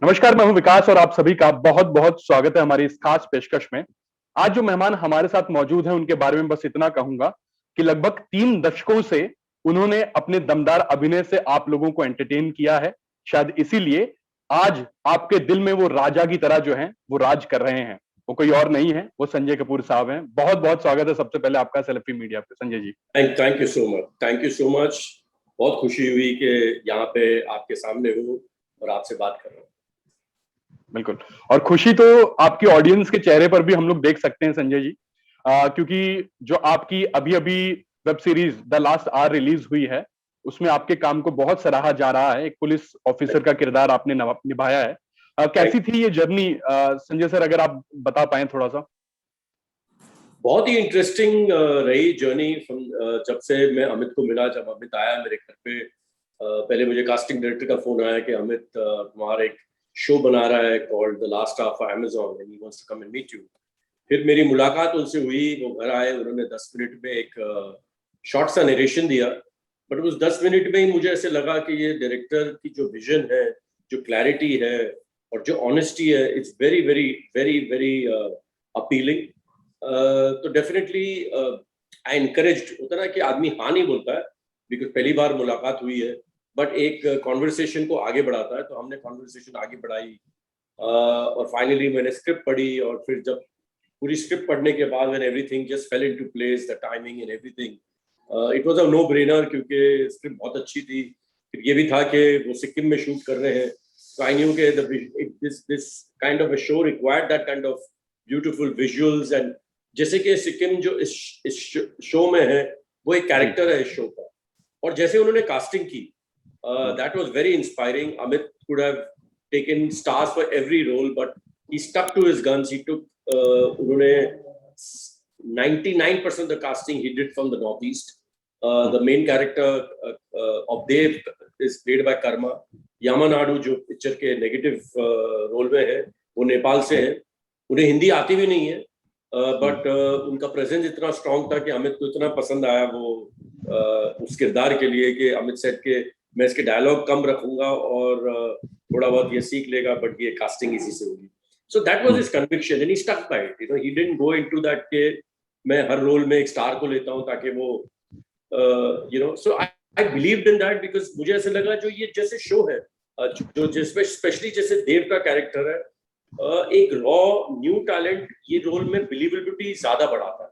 नमस्कार, मैं हूं विकास और आप सभी का बहुत बहुत स्वागत है हमारी इस खास पेशकश में। आज जो मेहमान हमारे साथ मौजूद हैं उनके बारे में बस इतना कहूंगा कि लगभग 3 दशकों से उन्होंने अपने दमदार अभिनय से आप लोगों को एंटरटेन किया है। शायद इसीलिए आज आपके दिल में वो राजा की तरह जो है वो राज कर रहे हैं। वो कोई और नहीं है, वो संजय कपूर साहब हैं। बहुत बहुत स्वागत है सबसे पहले आपका सेल्फी मीडिया पे, Sanjay ji. Thank you so much, thank you so much. बहुत खुशी हुई कि यहाँ पे आपके सामने हूँ और आपसे बात कर रहा हूँ। बिल्कुल। और खुशी तो आपकी ऑडियंस के चेहरे पर भी हम लोग देख सकते हैं संजय जी, क्योंकि जो आपकी अभी अभी web series the last hour release हुई है उसमें आपके काम को बहुत सराहा जा रहा है। एक पुलिस ऑफिसर का किरदार आपने निभाया है। कैसी थी ये जर्नी संजय सर, अगर आप बता पाए थोड़ा सा। बहुत ही इंटरेस्टिंग रही जर्नी। जब से मैं अमित को मिला, जब अमित आया मेरे घर पे, पहले मुझे कास्टिंग डायरेक्टर का फोन आया कि अमित तुम्हारा एक शो बना रहा है called the last of Amazon and he wants to come and meet you. फिर मेरी मुलाकात उनसे हुई, वो घर आए, उन्होंने 10 मिनट में एक शॉर्ट सा नरेशन दिया। बट उस 10 मिनट में ही मुझे ऐसे लगा कि ये डायरेक्टर की जो विजन है, जो क्लैरिटी है और जो ऑनेस्टी है, it's very very very very appealing. तो डेफिनेटली आई एनकरेज्ड। होता ना कि आदमी हाँ नहीं बोलता है बिकॉज पहली बार मुलाकात हुई है, बट एक कॉन्वर्सेशन को आगे बढ़ाता है। तो हमने कॉन्वर्सेशन आगे बढ़ाई और फाइनली मैंने स्क्रिप्ट पढ़ी। और फिर जब पूरी स्क्रिप्ट पढ़ने के बाद when everything just fell into place, the timing and everything, it was a no brainer क्योंकि स्क्रिप्ट बहुत अच्छी थी। फिर ये भी था कि वो सिक्किम में शूट कर रहे हैं, so I knew कि this kind of a show required that kind of beautiful visuals। and जैसे कि सिक्किम जो इस शो में है वो एक कैरेक्टर है इस शो का। और जैसे उन्होंने कास्टिंग की, that was very inspiring। Amit could have taken stars for every role, but he stuck to his guns। He took उन्होंने 99% of the casting he did from the northeast। The main character of Dev is played by Karma। यामानाडू जो picture के negative role में है वो नेपाल से है। उन्हें हिंदी आती भी नहीं है, बट उनका प्रेजेंस इतना स्ट्रांग था कि अमित को इतना पसंद आया वो उस किरदार के लिए कि अमित सेट के मैं इसके डायलॉग कम रखूंगा और थोड़ा बहुत ये सीख लेगा, बट ये कास्टिंग इसी से होगी। So that was his conviction and he stuck by it. He didn't go into that के मैं हर रोल में एक स्टार को लेता हूं ताकि वो so I believed in that because मुझे ऐसे लगा जो ये जैसे शो है, जो जिसमें स्पेशली जैसे देव का कैरेक्टर है, एक रॉ न्यू टैलेंट ये रोल में बिलीवेबिलिटी ज्यादा बढ़ाता है।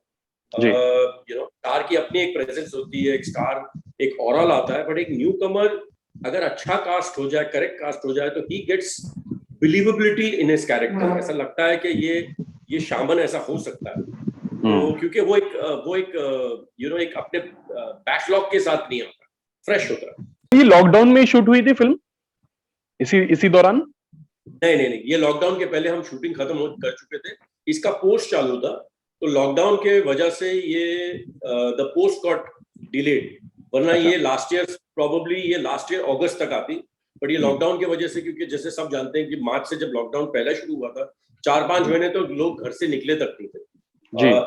स्टार की अपनी एक प्रेजेंस होती है, एक स्टार एक ऑरा लाता है, बट एक न्यू कमर अगर अच्छा कास्ट हो जाए, करेक्ट कास्ट हो जाए, तो he gets believability in his character. ऐसा लगता है कि ये शामन ऐसा हो सकता है। तो क्योंकि वो एक एक अपने बैकलॉग के साथ नहीं आता, फ्रेश होता है। ये लॉकडाउन में शूट हुई थी फिल्म, इसी दौरान? नहीं, ये लॉकडाउन के पहले हम शूटिंग खत्म कर चुके थे। इसका पोस्ट चालू था, तो लॉकडाउन के वजह से ये द पोस्ट गॉट डिलेड। वरना ये लास्ट ईयर अगस्त तक आती, बट ये लॉकडाउन की वजह से, क्योंकि जैसे सब जानते हैं कि मार्च से जब लॉकडाउन पहला शुरू हुआ था 4-5 महीने तो लोग घर से निकले तक नहीं थे।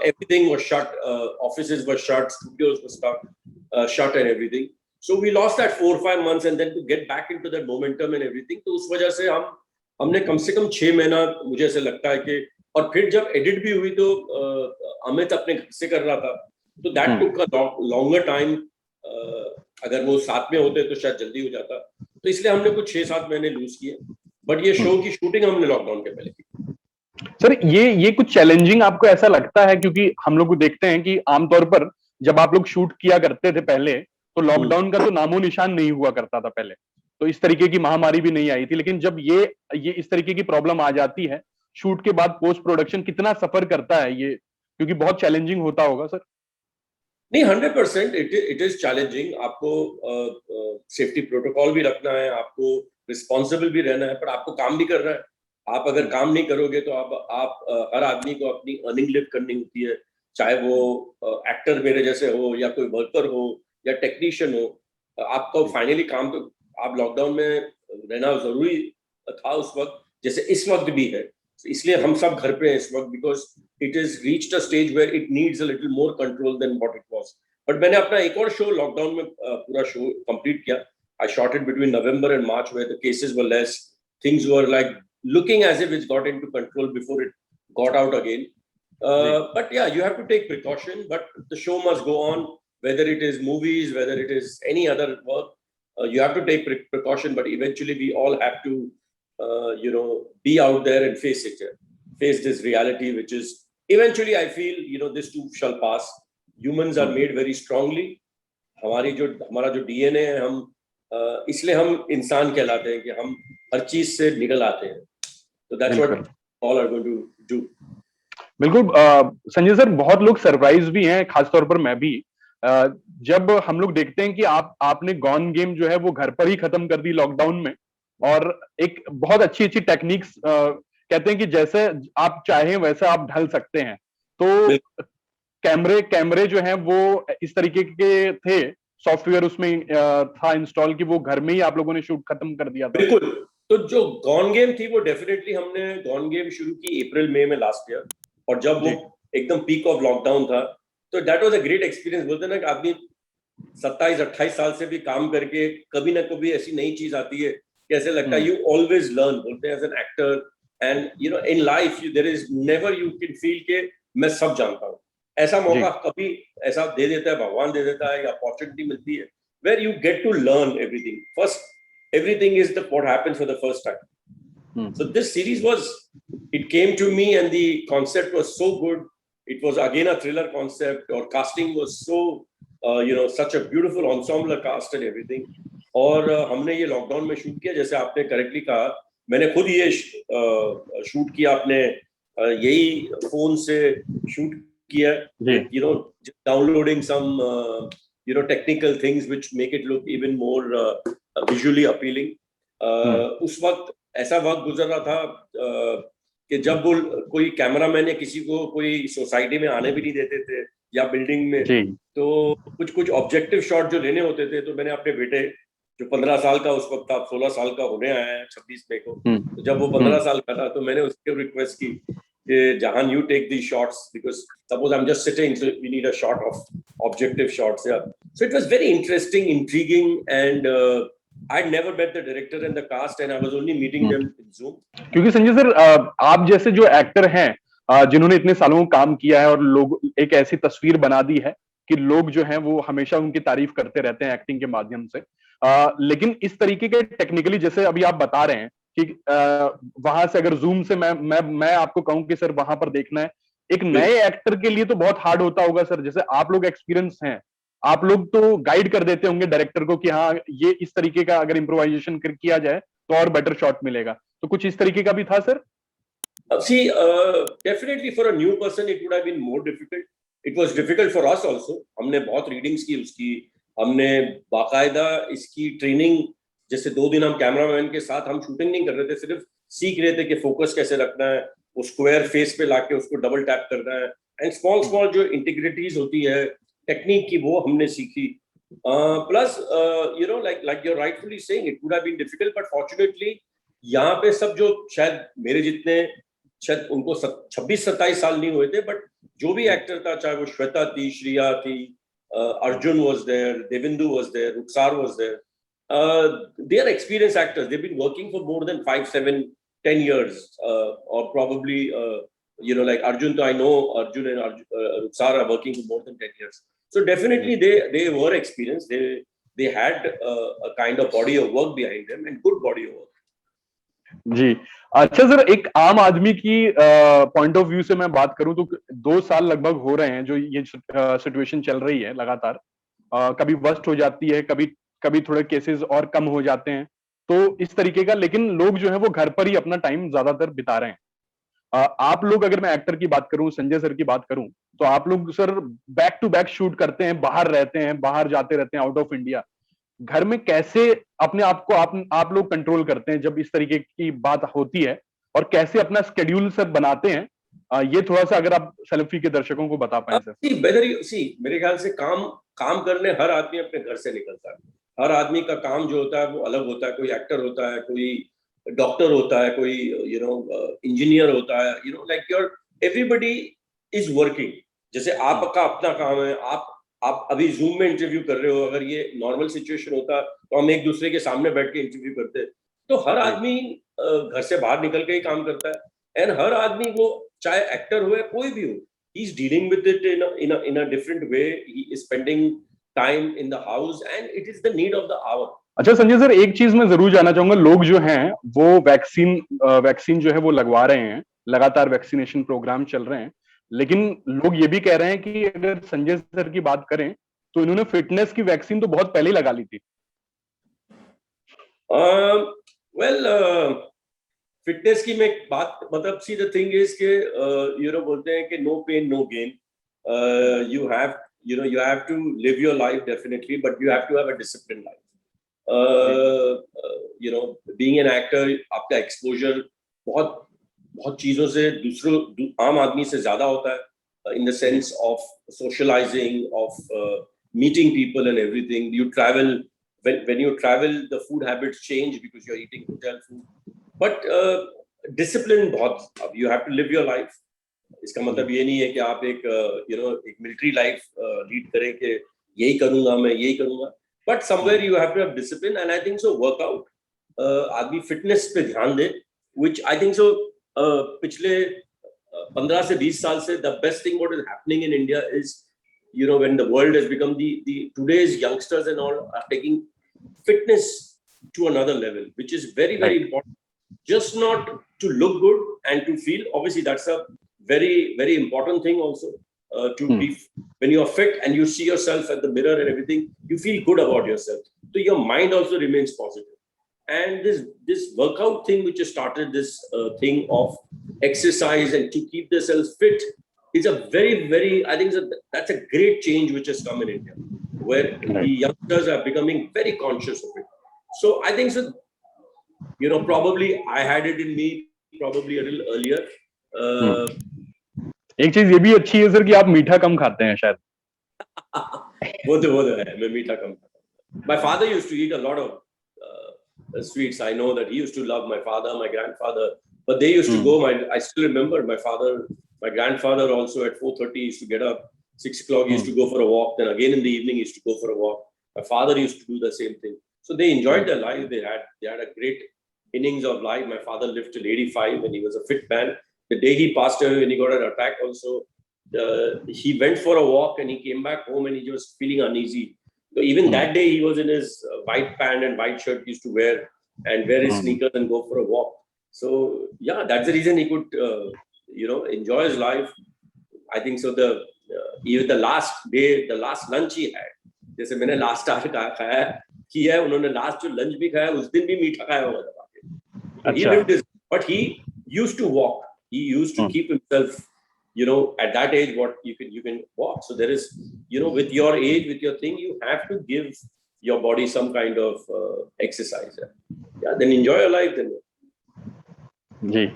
Everything was shut, offices were shut, studios were stuck, shut and everything. So we lost that 4-5 months, and then to get back into that momentum and everything, तो उस वजह से हमने कम से कम 6 महीना, मुझे ऐसे लगता है कि, और फिर जब एडिट भी हुई तो अमित अपने घर से कर रहा था, तो that took a longer time. अगर वो साथ में होते तो शायद जल्दी हो जाता। तो इसलिए हमने कुछ 6-7 महीने लूज किए, बट ये शो की शूटिंग हमने लॉकडाउन के पहले की। सर, ये कुछ चैलेंजिंग आपको ऐसा लगता है? क्योंकि हम लोग देखते हैं कि आमतौर पर जब आप लोग शूट किया करते थे पहले, तो लॉकडाउन का तो नामो निशान नहीं हुआ करता था पहले, तो इस तरीके की महामारी भी नहीं आई थी। लेकिन जब ये इस तरीके की प्रॉब्लम आ जाती है शूट के बाद, पोस्ट प्रोडक्शन कितना सफर करता है ये, क्योंकि बहुत चैलेंजिंग होता होगा सर। नहीं, 100% इट इज चैलेंजिंग। आपको सेफ्टी प्रोटोकॉल भी रखना है, आपको रिस्पॉन्सिबल भी रहना है, पर आपको काम भी करना है। आप अगर काम नहीं करोगे तो आप हर आदमी को अपनी अर्निंग लिव करनी होती है, चाहे वो एक्टर मेरे जैसे हो या कोई वर्कर हो या टेक्नीशियन हो। आपको फाइनली काम तो, आप लॉकडाउन में रहना जरूरी था उस वक्त, जैसे इस वक्त भी है। इसलिए हम सब घर पे हैं इस वक्त, because it is reached a stage where it needs a little more control than what it was। but मैंने अपना एक और शो लॉकडाउन में पूरा शो कंप्लीट किया। I shot it between November and March where the cases were less, things were like looking as if it's got into control before it got out again. But yeah, you have to take precaution, but the show must go on, whether it is movies, whether it is any other work. You have to take precaution, but eventually we all have to, be out there and face it, face this reality, which is eventually, I feel, this too shall pass. Humans are made very strongly. हमारा जो DNA है, हम इसलिए हम इंसान कहलाते हैं कि हम हर चीज से निकल आते हैं. So that's what all are going to do. बिल्कुल संजय सर, बहुत लोग सरप्राइज भी हैं, खासतौर पर मैं भी, जब हम लोग देखते हैं कि आपने गॉन गेम जो है वो घर पर ही खत्म कर दी लॉकडाउन में, और एक बहुत अच्छी अच्छी टेक्निक्स कहते हैं कि जैसे आप चाहें वैसा आप ढल सकते हैं. तो कैमरे जो हैं वो इस तरीके के थे, सॉफ्टवेयर उसमें था इंस्टॉल, कि वो घर में ही आप लोगों ने शूट खत्म कर दिया था. बिल्कुल. तो जो गॉन गेम थी वो डेफिनेटली हमने गॉन गेम शुरू की अप्रैल मई में लास्ट ईयर, और जब वो एकदम पीक ऑफ लॉकडाउन था, तो that was a great experience. बोलते हैं ना कि आदमी 27-28 साल से भी काम करके कभी ना कभी ऐसी नई चीज आती है, कैसे लगता है, यू ऑलवेज लर्न. बोलते हैं as an actor and in life there is never you can feel के मैं सब जानता हूँ. ऐसा मौका कभी ऐसा दे देता है, भगवान दे देता है, या अपॉर्चुनिटी मिलती है, where you get to learn everything. First everything is what happens for the first time. So this series it came to me and the concept was so good. It was again a thriller concept, or casting was so such a beautiful ensemble cast and everything. और हमने ये lockdown में shoot किया, जैसे आपने correctly कहा. मैंने खुद ये शूट किया, अपने यही फोन से शूट किया, downloading some technical things which make it look even more visually appealing. उस वक्त ऐसा वक्त गुजर रहा था कि जब वो कोई कैमरामैन या किसी को कोई सोसाइटी में आने भी नहीं देते थे, या बिल्डिंग में, तो कुछ ऑब्जेक्टिव शॉट जो लेने होते थे, तो मैंने अपने बेटे जो 15 साल का उस वक्त था, 16 साल का होने आया है 26 मई को, तो जब वो 15 साल का था, तो मैंने उसके रिक्वेस्ट की कि Jahan, you take these shots, because suppose I'm just sitting, so we need a shot of objective shots. Yeah, so it was very interesting, intriguing, and I'd never met the director and the cast, and I was only meeting them in Zoom. क्योंकि Sanjay sir, आप जैसे जो actor हैं जिन्होंने इतने सालों काम किया है, और लोग एक ऐसी तस्वीर बना दी है कि लोग जो हैं वो हमेशा उनकी तारीफ करते रहते हैं एक्टिंग के माध्यम से, लेकिन इस तरीके के टेक्निकली, जैसे अभी आप बता रहे हैं कि वहां से अगर जूम से मैं आपको कहूं कि सर वहां पर देखना है, एक नए एक्टर के लिए तो बहुत हार्ड होता होगा सर. जैसे आप लोग एक्सपीरियंस हैं, आप लोग तो गाइड कर देते होंगे डायरेक्टर को कि हाँ, ये इस तरीके का अगर इम्प्रोवाइजेशन किया जाए तो और बेटर शॉट मिलेगा. तो कुछ इस तरीके का भी था sir? See, definitely for a new person it would have been more difficult. It was difficult for us also. हमने बहुत रीडिंग्स की उसकी, हमने बाकायदा इसकी ट्रेनिंग, जैसे 2 दिन हम कैमरामैन के साथ हम शूटिंग नहीं कर रहे थे, सिर्फ सीख रहे थे कि फोकस कैसे रखना है, वो स्क्वायर फेस पे लाके उसको डबल टैप करना है, एंड स्मॉल जो इंटीग्रिटीज होती है टेक्निक की, वो हमने सीखी. Plus like you're rightfully saying, it would have been difficult, but fortunately यहाँ पे सब जो शायद मेरे जितने, शायद उनको 26-27 साल नहीं हुए थे, बट जो भी एक्टर था, चाहे वो श्वेता थी, श्रिया थी, Arjun was there, Devindu was there, Ruksar was there. They are experienced actors. They've been working for more than 5, 7, 10 years, or probably like Arjun. So I know Arjun and Ruksar are working for more than 10 years. So definitely they were experienced. They had a kind of body of work behind them, and good body of work. जी. अच्छा sir, एक आम आदमी की point of view से मैं बात करूं तो 2 साल लगभग हो रहे हैं जो ये सिचुएशन चल रही है लगातार. कभी वर्स्ट हो जाती है, कभी थोड़े केसेस और कम हो जाते हैं, तो इस तरीके का, लेकिन लोग जो है वो घर पर ही अपना टाइम ज्यादातर बिता रहे हैं. आप लोग, अगर मैं एक्टर की बात करूं, संजय सर की बात करूं, तो आप लोग sir back to back shoot करते हैं, बाहर रहते हैं, बाहर जाते रहते हैं, आउट ऑफ इंडिया. घर में कैसे अपने आप को आप लोग कंट्रोल करते हैं जब इस तरीके की बात होती है, और कैसे अपना स्केड्यूल सर बनाते हैं, ये थोड़ा सा अगर आप सेल्फी के दर्शकों को बता पाएं सर. मेरे ख्याल से काम करने हर आदमी अपने घर से निकलता है. हर आदमी का काम जो होता है वो अलग होता है. कोई एक्टर होता है, कोई डॉक्टर होता है, कोई इंजीनियर होता है, like everybody is working. जैसे आपका अपना काम है, आप अभी जूम में इंटरव्यू कर रहे हो. अगर ये नॉर्मल सिचुएशन होता तो हम एक दूसरे के सामने बैठ के इंटरव्यू करते, तो हर आदमी घर से बाहर निकल के ही काम करता है, एंड हर आदमी वो चाहे एक्टर हो या कोई भी हो, he is dealing with it in a different way, he is spending time in the house and it is the need of the hour. अच्छा संजय सर, एक चीज मैं जरूर जानना चाहूंगा, लोग जो हैं वो वैक्सीन जो है वो लगवा रहे हैं, लगातार वैक्सीनेशन प्रोग्राम चल रहे हैं, लेकिन लोग ये भी कह रहे हैं कि अगर संजय सर की बात करें तो इन्होंने फिटनेस की वैक्सीन तो बहुत पहले ही लगा ली थी। वेल फिटनेस की मैं बात, मतलब सी द थिंग इज के बोलते हैं कि no pain no gain, you have to live your life definitely, but you have to have a disciplined life. Being an actor, आपका एक्सपोजर बहुत बहुत चीजों से दूसरों आम आदमी से ज्यादा होता है, in the sense of socializing, of meeting people and everything. You travel, when you travel, the food habits change because you're eating hotel food. But discipline बहुत, you have to live your life. इसका मतलब ये नहीं है कि आप एक एक मिलिट्री लाइफ लीड करें कि यही करूंगा मैं, यही करूंगा, but somewhere you have to have discipline, and I think so workout आदमी फिटनेस पे ध्यान दे, व्हिच आई थिंक सो पिछले 15 से 20 साल से the best thing what is happening in India is when the world has become the today's youngsters and all are taking fitness to another level, which is very very important. Just not to look good and to feel, obviously that's a very very important thing also, to be, when you are fit and you see yourself at the mirror and everything, you feel good about yourself, so your mind also remains positive. And this workout thing which has started, this thing of exercise and to keep themselves fit, is a very very, I think that's a great change which has come in India, where the youngsters are becoming very conscious of it. So I think so, probably I had it in me probably a little earlier. एक चीज ये भी अच्छी है sir कि आप मीठा कम खाते हैं शायद। वो तो है, मैं मीठा कम खाता हूँ। My father used to eat a lot of sweets. I know that he used to love, my father, my grandfather, but they used to go, I still remember my father, my grandfather also at 4:30 used to get up, 6 o'clock he used to go for a walk, then again in the evening he used to go for a walk. My father used to do the same thing. So they enjoyed their life, they had a great innings of life. My father lived till 85 and he was a fit man. The day he passed away, when he got an attack also, he went for a walk and he came back home and he was feeling uneasy. So even that day he was in his white pant and white shirt he used to wear, and wear his sneakers and go for a walk. So yeah, that's the reason he could enjoy his life. I think so. Even the last day, the last lunch he had, जैसे मैंने last hour खाया किया है, उन्होंने last जो lunch भी खाया उस दिन भी मीठा खाया होगा दबा के. He lived his, but he used to walk. He used to keep himself, at that age, what you can walk. So there is, with your age, with your thing, you have to give your body some kind of exercise. Yeah, then enjoy your life. Then. जी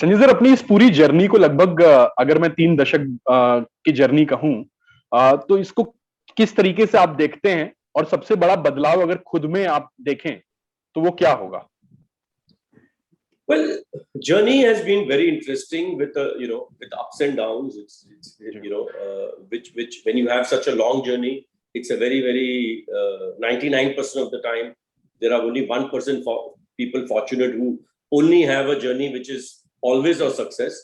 Sanjay sir, अपनी इस पूरी journey को लगभग अगर मैं 3 दशक की जर्नी कहूं, तो इसको किस तरीके से आप देखते हैं, और सबसे बड़ा बदलाव अगर खुद में आप देखें तो वो क्या होगा? Well, journey has been very interesting with with ups and downs. It's which when you have such a long journey, it's a very very 99% of the time there are only 1% people fortunate who only have a journey which is always a success.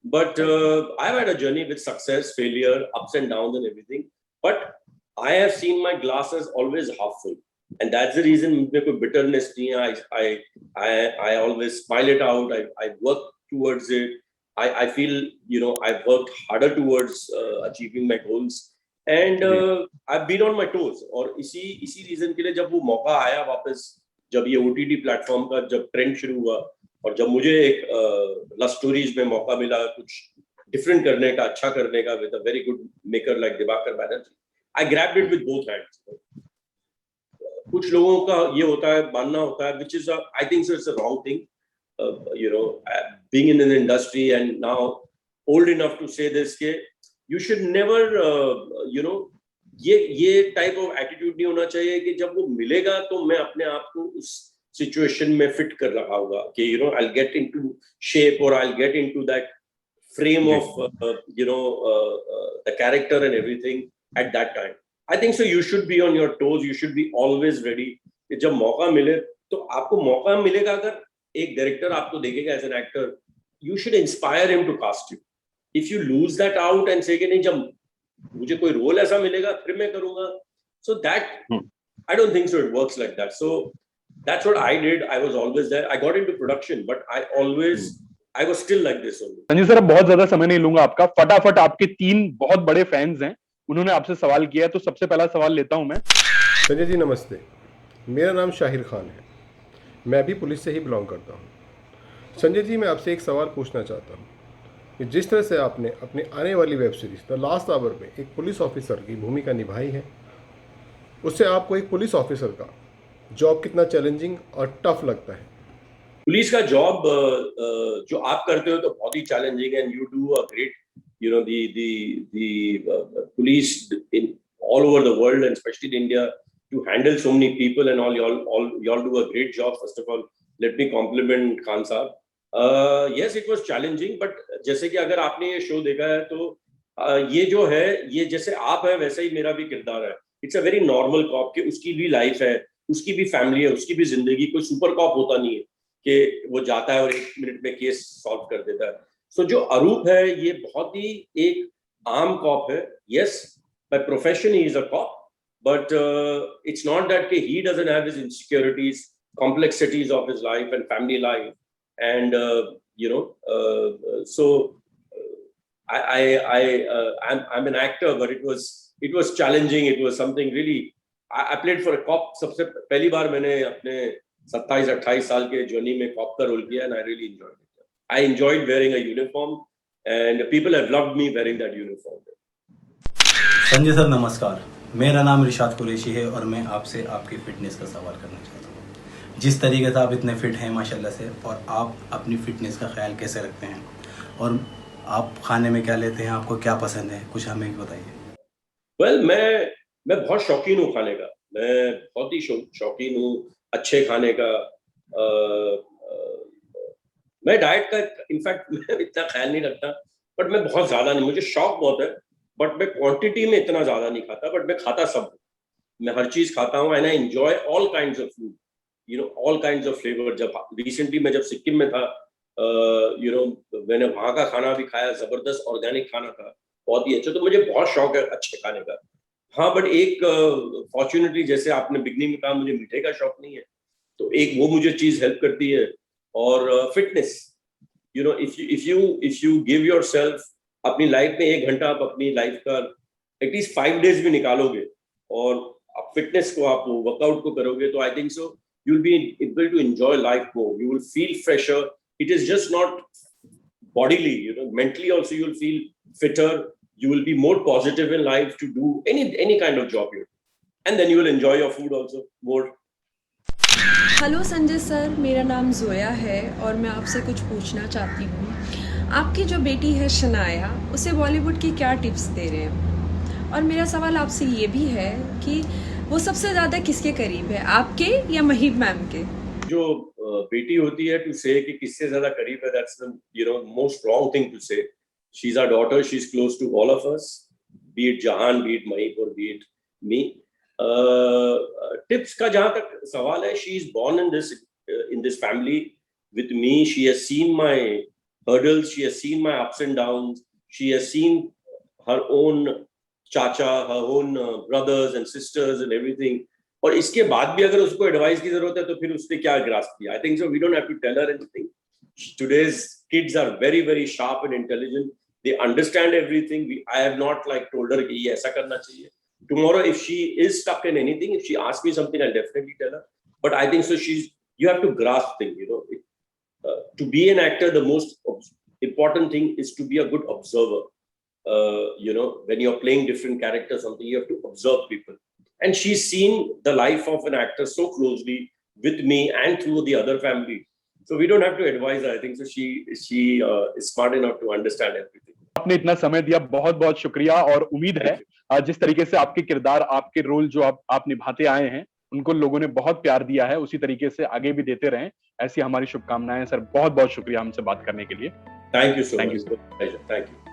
But I've had a journey with success, failure, ups and downs and everything. But I have seen my glasses always half full, and that's the reason मेरे को bitterness नहीं है. I always smile it out. I work towards it. I feel I've worked harder towards achieving my goals, and I've been on my toes. और इसी reason के लिए जब वो मौका आया वापस, जब ये OTT प्लेटफॉर्म का जब ट्रेंड शुरू हुआ, और जब मुझे एक लव स्टोरीज में मौका मिला कुछ डिफरेंट करने का, अच्छा करने का, with a very good maker like Diwakar Banerjee, I grabbed it with both hands. कुछ लोगों का ये होता है, मानना होता है, which is I think so it's a wrong thing. Being in an industry and now old enough to say this, कि you should never ये टाइप ऑफ एटीट्यूड नहीं होना चाहिए कि जब वो मिलेगा तो मैं अपने आप को उस सिचुएशन में फिट कर रहा होगा कि I'll get into shape or I'll get into that frame of the character and everything at that time. I think so you should be on your toes, you should be always ready कि जब मौका मिले तो आपको मौका मिलेगा, अगर एक डायरेक्टर आपको देखेगा as an actor, you should inspire him to cast you. If you lose that out and say कि नहीं, जब मुझे कोई रोल ऐसा मिलेगा फिर मैं करूंगा, so that I don't think so it works like that. So that's what I did. I was always there. I got into production, but I was still like this only. Sanjay sir, अब बहुत ज्यादा समय नहीं लूंगा आपका, फटाफट आपके 3 बहुत बड़े फैंस हैं, उन्होंने आपसे सवाल किया है, तो सबसे पहला सवाल लेता हूं मैं. संजय जी नमस्ते, मेरा नाम शाहिर खान है, मैं भी पुलिस से ही बिलोंग करता हूँ. संजय जी, मैं आपसे एक सवाल पूछना चाहता हूँ कि जिस तरह से आपने अपनी आने वाली web series the last hour में एक पुलिस ऑफिसर की भूमिका निभाई है, उससे आपको एक पुलिस ऑफिसर का जॉब कितना चैलेंजिंग और टफ लगता है? पुलिस का जॉब जो आप करते हो तो बहुत ही challenging, and you do a great, you know, the police in all over the world and especially in India, to handle so many people and all y'all do a great job. First of all, let me compliment Khan साहब. Yes, it was challenging, but जैसे कि अगर आपने ये show देखा है तो ये जो है, ये जैसे आप है वैसा ही मेरा भी किरदार है. It's a very normal cop, कि उसकी भी लाइफ है, उसकी भी फैमिली है, उसकी भी जिंदगी. कोई सुपर कॉप होता नहीं है कि वो जाता है और 1 मिनट में केस सॉल्व कर देता है. सो जो अरूप है ये बहुत ही एक आम कॉप है. Yes, by profession he is a cop, but it's not that he doesn't have his insecurities, complexities of his life and family life, and so I'm an actor, but it was challenging. It was something really. I played for a cop. सबसे पहली बार मैंने अपने 27-28 साल के journey में corp का role किया, and I really enjoyed it. I enjoyed wearing a uniform, and people have loved me wearing that uniform. Sanjay sir नमस्कार, मेरा नाम रिशाद कुरैशी है और मैं आपसे आपकी फिटनेस का सवाल करना चाहता हूँ. जिस तरीके से आप इतने फिट हैं माशाल्लाह से, और आप अपनी फिटनेस का ख्याल कैसे रखते हैं, और आप खाने में क्या लेते हैं, आपको क्या पसंद है, कुछ हमें बताइए. Well, मैं बहुत शौकीन हूँ खाने का. मैं बहुत ही शौकीन हूँ अच्छे खाने का. मैं डाइट का इनफैक्ट मैं इतना ख्याल नहीं रखता, बट मैं बहुत ज्यादा नहीं, मुझे शौक बहुत है, बट मैं क्वांटिटी में इतना ज्यादा नहीं खाता, बट मैं खाता सब. मैं हर चीज खाता हूँ, and I enjoy all kinds of food, you know, all kinds of flavour. जब रिसेंटली मैं जब सिक्किम में था, यू नो, मैंने वहाँ का खाना भी खाया, जबरदस्त ऑर्गेनिक खाना था, बहुत ही अच्छा. तो मुझे बहुत शौक है अच्छे खाने का. हाँ, बट एक फॉर्चुनेटली, जैसे आपने बिगनिंग में कहा, मुझे मीठे का शौक नहीं है, तो एक वो मुझे चीज हेल्प करती है. और fitness, you know, if you give yourself अपनी लाइफ में 1 घंटा, आप अपनी लाइफ का एटलीस्ट 5 डेज भी निकालोगे और आप फिटनेस को, आप वर्कआउट को करोगे, तो I think so you will be able to enjoy life more. You will feel fresher. It is just not bodily, you know, mentally also you will feel fitter. You will be more positive in life to do any kind of job you do, and then you will enjoy your food also more. Hello Sanjay sir, मेरा नाम जोया है और मैं आपसे कुछ पूछना चाहती हूँ. आपकी जो बेटी है शनाया, उसे बॉलीवुड की क्या टिप्स दे रहे हैं? और मेरा सवाल आपसे ये भी है कि वो सबसे ज़्यादा किसके करीब है, आपके या महीब मैम के? जो बेटी होती है, टू से कि किससे ज्यादा करीब है, that's the, you know, most wrong thing to say. She is our daughter, she is close to all of us, be it Jahan, be it Mahib, और बी इट मी. टिप्स का जहां तक सवाल है, she is born in this family with me. She has seen my hurdles, she has seen my ups and downs, she has seen her own chacha, her own brothers and sisters and everything. और इसके बाद भी अगर उसको advice की जरूरत है तो फिर उसने क्या ग्रास्प किया. I think so we don't have to tell her anything. Today's kids are very very sharp and intelligent. They understand everything. I have not like told her कि ये ऐसा करना चाहिए. Tomorrow if she is stuck in anything, if she asks me something, I'll definitely tell her. But I think so you have to grasp things, you know. To be an actor, the most important thing is to be a good observer. You know, when you're playing different characters, something, you have to observe people. And she's seen the life of an actor so closely with me and through the other family. So we don't have to advise her. I think so she is smart enough to understand everything. आपने इतना समय दिया, बहुत बहुत शुक्रिया. और उम्मीद है जिस तरीके से आपके किरदार, आपके रोल जो आप निभाते आए हैं, उनको लोगों ने बहुत प्यार दिया है, उसी तरीके से आगे भी देते रहें. ऐसी हमारी शुभकामनाएं. सर बहुत बहुत शुक्रिया हमसे बात करने के लिए. Thank you so Thank much. you, sir. Pleasure. Thank you.